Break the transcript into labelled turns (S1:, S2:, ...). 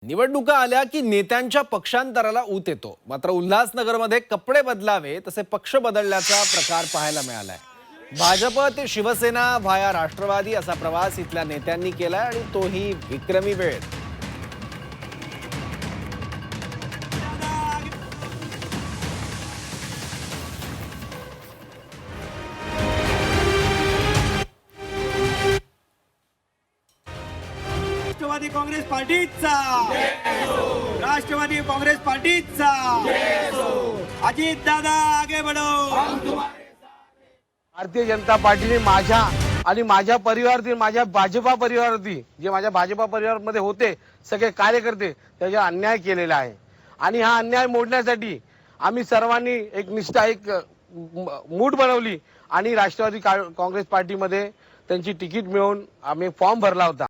S1: निवडणुका आल्या की नेत्यांच्या पक्षांतराला ऊत येतो. मात्र उल्हासनगरमध्ये कपडे बदलावे तसे पक्ष बदलल्याचा प्रकार पाहायला मिळालाय. भाजप ते शिवसेना व्हाया राष्ट्रवादी असा प्रवास इथल्या नेत्यांनी केलाय आणि तोही विक्रमी वेळेत.
S2: राष्ट्रवादी काँग्रेस पार्टीचा राष्ट्रवादी काँग्रेस पार्टीचा अजित दादा आगे बढ़ो.
S3: भारतीय जनता पार्टीने माझ्या आणि माझ्या परिवारातील माझ्या भाजपा परिवारातील जे माझ्या भाजपा परिवारामध्ये होते सगळे कार्यकर्ते त्याचा अन्याय केलेला आहे आणि हा अन्याय मोडण्यासाठी आम्ही सर्वांनी एक निष्ठा एक मूठ बनवली आणि राष्ट्रवादी काँग्रेस पार्टीमध्ये त्यांची तिकीट मिळवून आम्ही फॉर्म भरला होता.